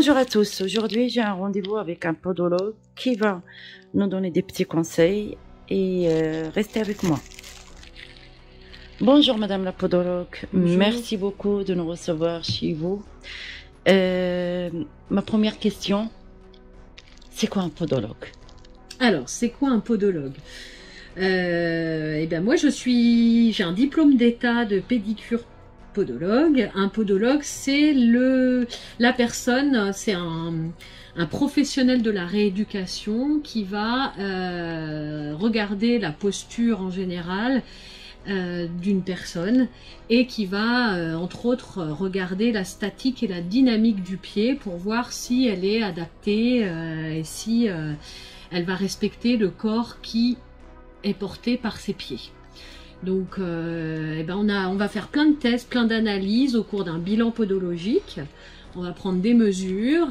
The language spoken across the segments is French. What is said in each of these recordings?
Bonjour à tous, aujourd'hui j'ai un rendez-vous avec un podologue qui va nous donner des petits conseils et restez avec moi. Bonjour Madame la podologue, Bonjour. merci beaucoup de nous recevoir chez vous. Ma première question, c'est quoi un podologue? Alors, c'est quoi un podologue? Eh bien, moi, j'ai un diplôme d'état de pédicure podologue. Un podologue, c'est la personne, c'est un professionnel de la rééducation qui va regarder la posture en général d'une personne et qui va entre autres regarder la statique et la dynamique du pied pour voir si elle est adaptée et si elle va respecter le corps qui est porté par ses pieds. Donc on va faire plein de tests, plein d'analyses au cours d'un bilan podologique. On va prendre des mesures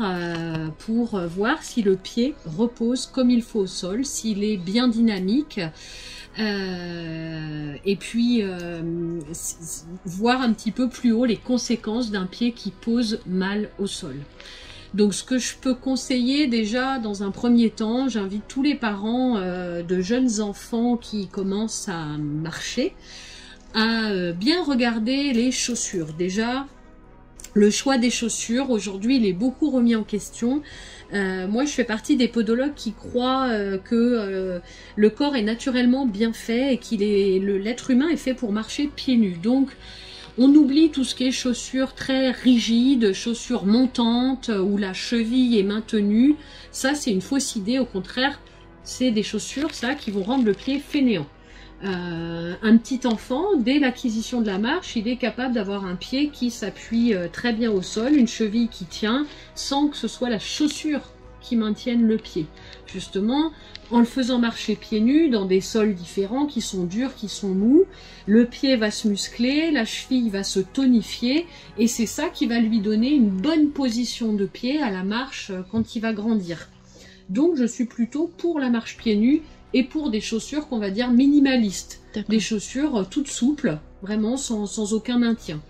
pour voir si le pied repose comme il faut au sol, s'il est bien dynamique. Et puis voir un petit peu plus haut les conséquences d'un pied qui pose mal au sol. Donc ce que je peux conseiller déjà dans un premier temps, j'invite tous les parents de jeunes enfants qui commencent à marcher à bien regarder les chaussures. Déjà, le choix des chaussures, aujourd'hui, il est beaucoup remis en question. Moi, je fais partie des podologues qui croient que le corps est naturellement bien fait et l'être humain est fait pour marcher pieds nus. Donc, on oublie tout ce qui est chaussures très rigides, chaussures montantes, où la cheville est maintenue. Ça, c'est une fausse idée. Au contraire, c'est des chaussures, ça, qui vont rendre le pied fainéant. Un petit enfant, dès l'acquisition de la marche, il est capable d'avoir un pied qui s'appuie très bien au sol, une cheville qui tient, sans que ce soit la chaussure qui maintienne le pied. Justement, en le faisant marcher pieds nus dans des sols différents, qui sont durs, qui sont mous, le pied va se muscler, la cheville va se tonifier, et c'est ça qui va lui donner une bonne position de pied à la marche quand il va grandir. Donc je suis plutôt pour la marche pieds nus, et pour des chaussures qu'on va dire minimalistes, des chaussures toutes souples, vraiment sans aucun maintien.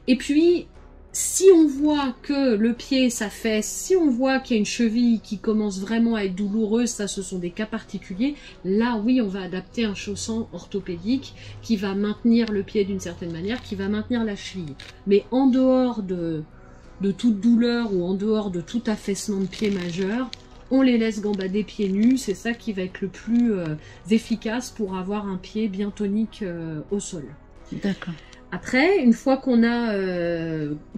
Et puis, si on voit que le pied s'affaisse, si on voit qu'il y a une cheville qui commence vraiment à être douloureuse, ça ce sont des cas particuliers, là oui on va adapter un chausson orthopédique qui va maintenir le pied d'une certaine manière, qui va maintenir la cheville. Mais en dehors de toute douleur ou en dehors de tout affaissement de pied majeur, on les laisse gambader pieds nus, c'est ça qui va être le plus efficace pour avoir un pied bien tonique au sol. D'accord. Après, une fois qu'on a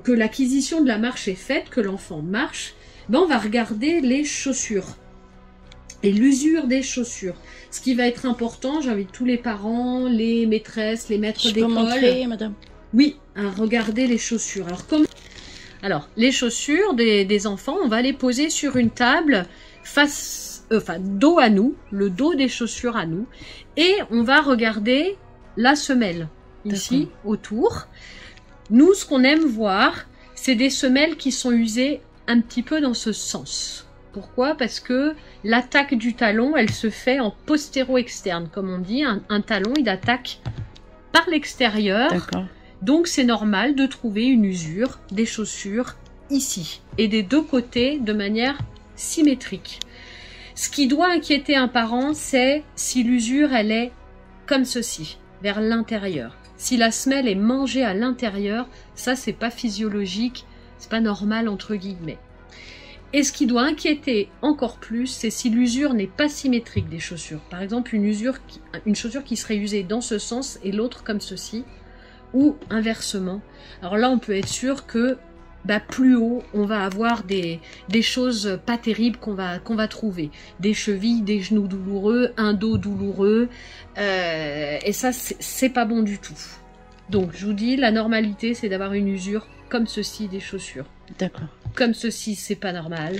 que l'acquisition de la marche est faite, que l'enfant marche, ben on va regarder les chaussures et l'usure des chaussures. Ce qui va être important, j'invite tous les parents, les maîtresses, les maîtres d'école. Je peux montrer, madame? Oui, à regarder les chaussures. Alors, les chaussures des enfants, on va les poser sur une table dos à nous, le dos des chaussures à nous, et on va regarder la semelle, ici, autour. Nous, ce qu'on aime voir, c'est des semelles qui sont usées un petit peu dans ce sens. Pourquoi? Parce que l'attaque du talon, elle se fait en postéro-externe, comme on dit. Un talon, il attaque par l'extérieur. D'accord. Donc c'est normal de trouver une usure des chaussures ici et des deux côtés de manière symétrique. Ce qui doit inquiéter un parent, c'est si l'usure elle est comme ceci, vers l'intérieur. Si la semelle est mangée à l'intérieur, ça c'est pas physiologique, c'est pas normal entre guillemets. Et ce qui doit inquiéter encore plus, c'est si l'usure n'est pas symétrique des chaussures. Par exemple, une chaussure qui serait usée dans ce sens et l'autre comme ceci, ou inversement. Alors là, on peut être sûr que plus haut, on va avoir des choses pas terribles qu'on va trouver. Des chevilles, des genoux douloureux, un dos douloureux. Et ça, c'est pas bon du tout. Donc, je vous dis, la normalité, c'est d'avoir une usure comme ceci des chaussures. D'accord. Comme ceci, c'est pas normal.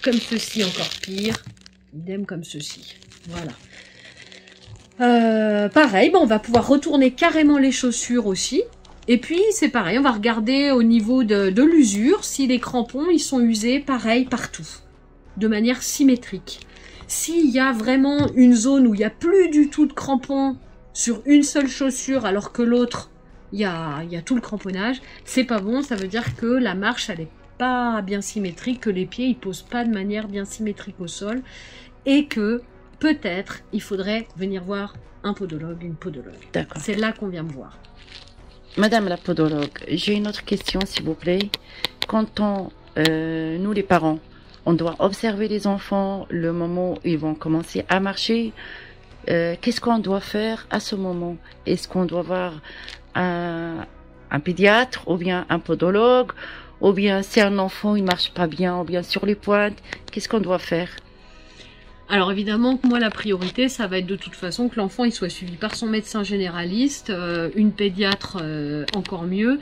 Comme ceci, encore pire. Idem comme ceci. Voilà. Pareil, on va pouvoir retourner carrément les chaussures aussi. Et puis, c'est pareil, on va regarder au niveau de l'usure, si les crampons, ils sont usés, pareil, partout. De manière symétrique. S'il y a vraiment une zone où il n'y a plus du tout de crampons sur une seule chaussure, alors que l'autre, il y a tout le cramponnage, c'est pas bon, ça veut dire que la marche, elle est pas bien symétrique, que les pieds ils posent pas de manière bien symétrique au sol, et que peut-être il faudrait venir voir un podologue, une podologue. D'accord. C'est là qu'on vient me voir. Madame la podologue, j'ai une autre question, s'il vous plaît. Quand nous les parents, on doit observer les enfants le moment où ils vont commencer à marcher, qu'est-ce qu'on doit faire à ce moment? Est-ce qu'on doit voir un pédiatre ou bien un podologue, ou bien si un enfant il marche pas bien ou bien sur les pointes, qu'est-ce qu'on doit faire? Alors évidemment que moi la priorité ça va être de toute façon que l'enfant il soit suivi par son médecin généraliste, une pédiatre encore mieux.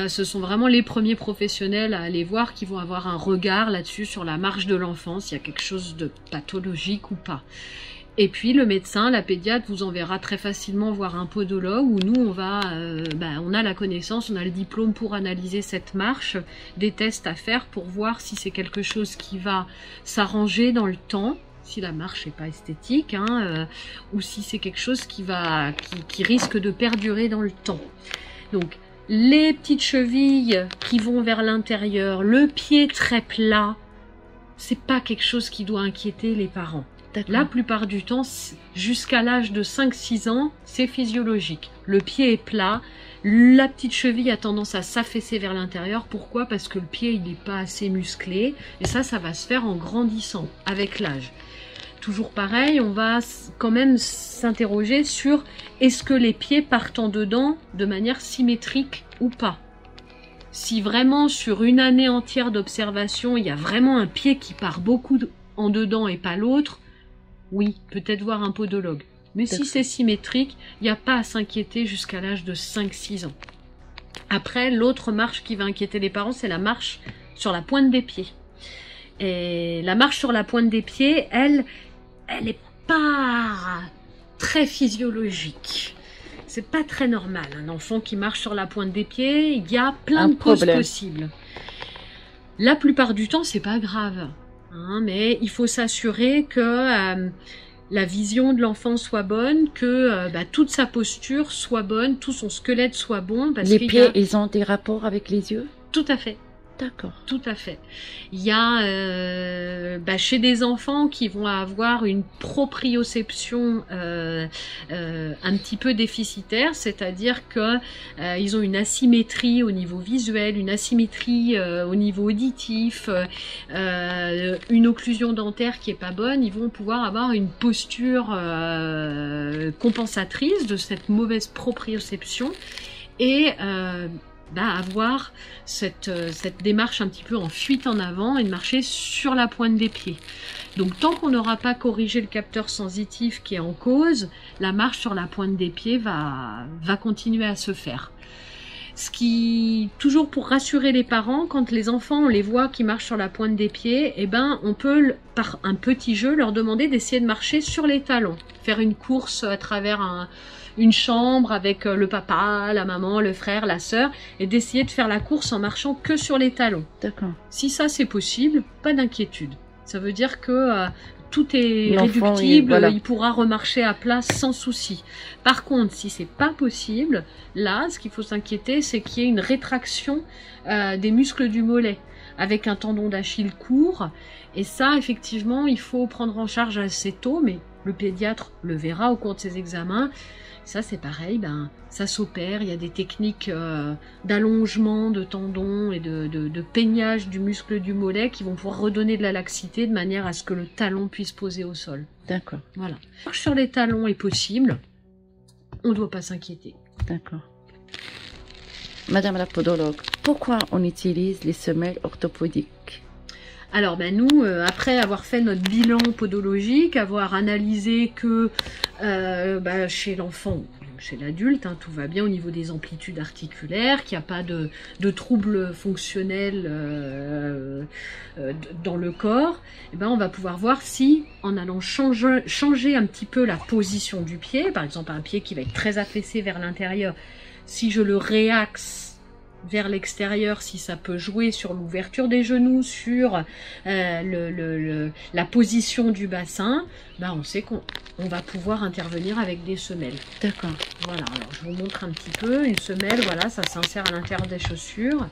Ce sont vraiment les premiers professionnels à aller voir qui vont avoir un regard là-dessus sur la marche de l'enfant, s'il y a quelque chose de pathologique ou pas. Et puis le médecin, la pédiatre vous enverra très facilement voir un podologue où nous on va, on a la connaissance, on a le diplôme pour analyser cette marche, des tests à faire pour voir si c'est quelque chose qui va s'arranger dans le temps, si la marche n'est pas esthétique, ou si c'est quelque chose qui risque de perdurer dans le temps. Donc les petites chevilles qui vont vers l'intérieur, le pied très plat, c'est pas quelque chose qui doit inquiéter les parents. La plupart du temps, jusqu'à l'âge de 5-6 ans, c'est physiologique. Le pied est plat, la petite cheville a tendance à s'affaisser vers l'intérieur. Pourquoi? Parce que le pied il n'est pas assez musclé. Et ça va se faire en grandissant, avec l'âge. Toujours pareil, on va quand même s'interroger sur est-ce que les pieds partent en dedans de manière symétrique ou pas. Si vraiment sur une année entière d'observation, il y a vraiment un pied qui part beaucoup en dedans et pas l'autre, oui, peut-être voir un podologue. Mais si c'est symétrique, il n'y a pas à s'inquiéter jusqu'à l'âge de 5-6 ans. Après, l'autre marche qui va inquiéter les parents, c'est la marche sur la pointe des pieds. Et la marche sur la pointe des pieds, elle n'est pas très physiologique. C'est pas très normal. Un enfant qui marche sur la pointe des pieds, il y a plein de causes possibles. La plupart du temps, c'est pas grave. Mais il faut s'assurer que la vision de l'enfant soit bonne, que toute sa posture soit bonne, tout son squelette soit bon. Parce les pieds, ils ont des rapports avec les yeux? Tout à fait. D'accord. Tout à fait. Il y a chez des enfants qui vont avoir une proprioception un petit peu déficitaire, c'est-à-dire que ils ont une asymétrie au niveau visuel, une asymétrie au niveau auditif, une occlusion dentaire qui est pas bonne. Ils vont pouvoir avoir une posture compensatrice de cette mauvaise proprioception et avoir cette démarche un petit peu en fuite en avant et de marcher sur la pointe des pieds. Donc tant qu'on n'aura pas corrigé le capteur sensitif qui est en cause, la marche sur la pointe des pieds va continuer à se faire. Ce qui, toujours pour rassurer les parents, quand les enfants, on les voit qui marchent sur la pointe des pieds, on peut, par un petit jeu, leur demander d'essayer de marcher sur les talons. Faire une course à travers une chambre avec le papa, la maman, le frère, la sœur, et d'essayer de faire la course en marchant que sur les talons. D'accord. Si ça c'est possible, pas d'inquiétude. Ça veut dire que tout est réductible, il pourra remarcher à plat sans souci. Par contre, si c'est pas possible, là, ce qu'il faut s'inquiéter, c'est qu'il y ait une rétraction des muscles du mollet, avec un tendon d'Achille court. Et ça, effectivement, il faut prendre en charge assez tôt, mais le pédiatre le verra au cours de ses examens. Ça, c'est pareil, ça s'opère. Il y a des techniques d'allongement de tendons et de peignage du muscle du mollet qui vont pouvoir redonner de la laxité de manière à ce que le talon puisse poser au sol. D'accord. Voilà. Sur les talons est possible. On ne doit pas s'inquiéter. D'accord. Madame la podologue, pourquoi on utilise les semelles orthopédiques? Alors nous, après avoir fait notre bilan podologique, avoir analysé que chez l'enfant, chez l'adulte, tout va bien au niveau des amplitudes articulaires, qu'il n'y a pas de troubles fonctionnels dans le corps, on va pouvoir voir si, en allant changer un petit peu la position du pied, par exemple un pied qui va être très affaissé vers l'intérieur, si je le réaxe vers l'extérieur, si ça peut jouer sur l'ouverture des genoux, sur la position du bassin, on sait qu'on va pouvoir intervenir avec des semelles. D'accord. Voilà, alors je vous montre un petit peu. Une semelle, voilà, ça s'insère à l'intérieur des chaussures.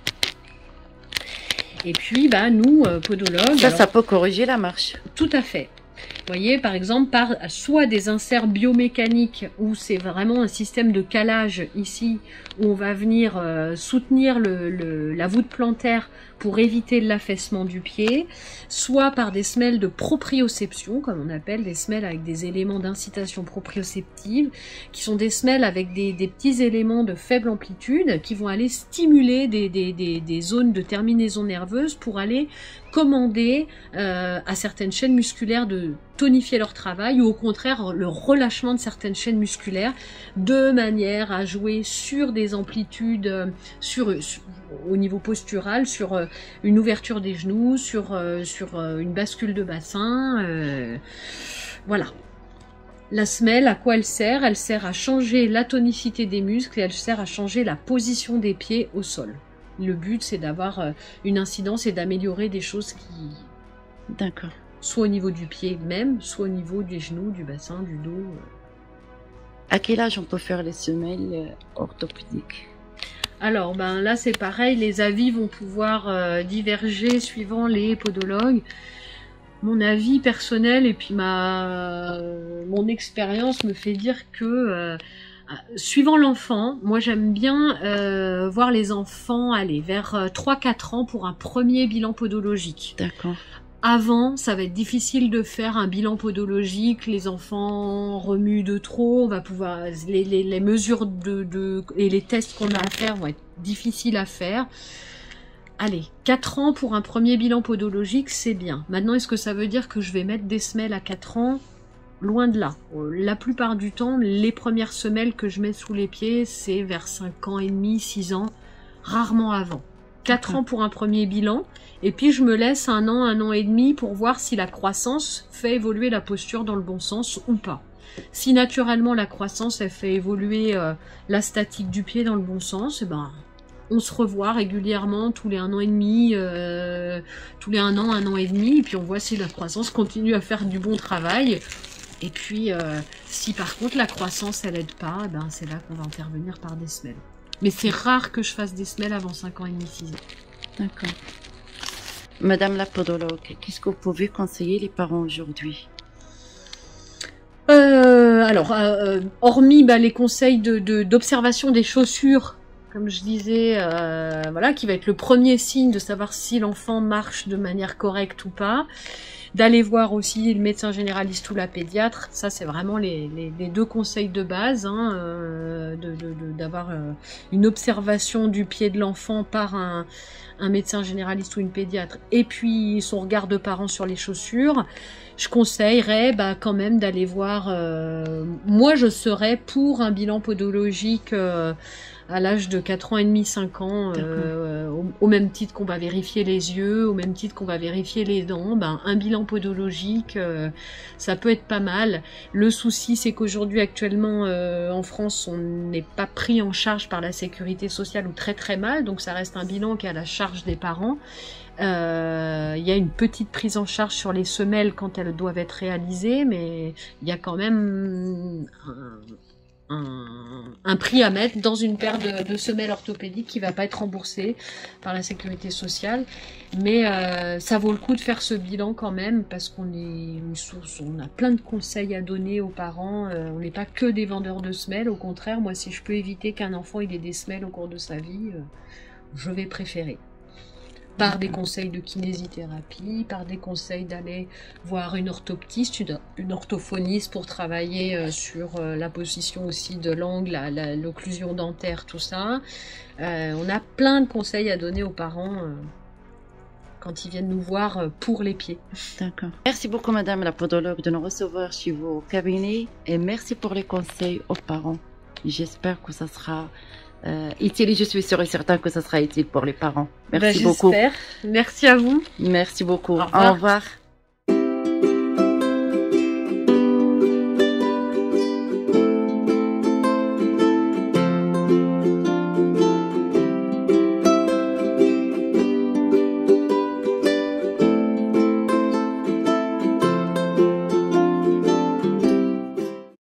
Et puis, nous, podologues... Ça peut corriger la marche. Tout à fait. Vous voyez, par exemple, par soit des inserts biomécaniques, où c'est vraiment un système de calage ici, où on va venir soutenir la voûte plantaire pour éviter l'affaissement du pied, soit par des semelles de proprioception, comme on appelle des semelles avec des éléments d'incitation proprioceptive, qui sont des semelles avec des petits éléments de faible amplitude, qui vont aller stimuler des zones de terminaison nerveuse pour aller commander à certaines chaînes musculaires de tonifier leur travail, ou au contraire le relâchement de certaines chaînes musculaires, de manière à jouer sur des amplitudes, au niveau postural, sur une ouverture des genoux, sur une bascule de bassin. Voilà. La semelle, à quoi elle sert? Elle sert à changer la tonicité des muscles et elle sert à changer la position des pieds au sol. Le but, c'est d'avoir une incidence et d'améliorer des choses qui... D'accord. Soit au niveau du pied même, soit au niveau des genoux, du bassin, du dos. À quel âge on peut faire les semelles orthopédiques? Alors, là, c'est pareil. Les avis vont pouvoir diverger suivant les podologues. Mon avis personnel et puis mon expérience me fait dire que... suivant l'enfant, moi j'aime bien voir les enfants aller vers 3-4 ans pour un premier bilan podologique. D'accord. Avant, ça va être difficile de faire un bilan podologique, les enfants remuent de trop, on va pouvoir les mesures et les tests qu'on a à faire vont être difficiles à faire. Allez, 4 ans pour un premier bilan podologique, c'est bien. Maintenant, est-ce que ça veut dire que je vais mettre des semelles à 4 ans? Loin de là. La plupart du temps, les premières semelles que je mets sous les pieds, c'est vers 5 ans et demi, 6 ans, rarement avant. 4 ans pour un premier bilan, et puis je me laisse 1 an et demi pour voir si la croissance fait évoluer la posture dans le bon sens ou pas. Si naturellement la croissance elle fait évoluer la statique du pied dans le bon sens, on se revoit régulièrement tous les 1 an et demi, tous les 1 an et demi, et puis on voit si la croissance continue à faire du bon travail. Et puis, si par contre la croissance elle aide pas, c'est là qu'on va intervenir par des semelles. Mais c'est rare que je fasse des semelles avant 5 ans et demi, 6 ans. D'accord. Madame la podologue, qu'est-ce que vous pouvez conseiller les parents aujourd'hui? Alors, hormis les conseils d'observation des chaussures, comme je disais, voilà, qui va être le premier signe de savoir si l'enfant marche de manière correcte ou pas. D'aller voir aussi le médecin généraliste ou la pédiatre, ça c'est vraiment les 2 conseils de base, d'avoir une observation du pied de l'enfant par un médecin généraliste ou une pédiatre, et puis son regard de parent sur les chaussures. Je conseillerais quand même d'aller voir, moi je serais pour un bilan podologique à l'âge de 4 ans et demi, 5 ans, au même titre qu'on va vérifier les yeux, au même titre qu'on va vérifier les dents, un bilan podologique, ça peut être pas mal. Le souci, c'est qu'aujourd'hui, actuellement, en France, on n'est pas pris en charge par la sécurité sociale, ou très très mal, donc ça reste un bilan qui est à la charge des parents. Il y a une petite prise en charge sur les semelles quand elles doivent être réalisées, mais il y a quand même un prix à mettre dans une paire de semelles orthopédiques qui va pas être remboursée par la sécurité sociale, mais ça vaut le coup de faire ce bilan quand même, parce qu'on est une source, on a plein de conseils à donner aux parents, on n'est pas que des vendeurs de semelles, au contraire, moi si je peux éviter qu'un enfant il ait des semelles au cours de sa vie, je vais préférer. Par des conseils de kinésithérapie, par des conseils d'aller voir une orthoptiste, une orthophoniste pour travailler sur la position aussi de l'angle, l'occlusion dentaire, tout ça. On a plein de conseils à donner aux parents quand ils viennent nous voir pour les pieds. D'accord. Merci beaucoup Madame la podologue de nous recevoir chez vos cabinets, et merci pour les conseils aux parents. J'espère que ça sera utile, et je suis sûre et certain que ça sera utile pour les parents. Merci beaucoup. J'espère. Merci à vous. Merci beaucoup. Au revoir. Au revoir.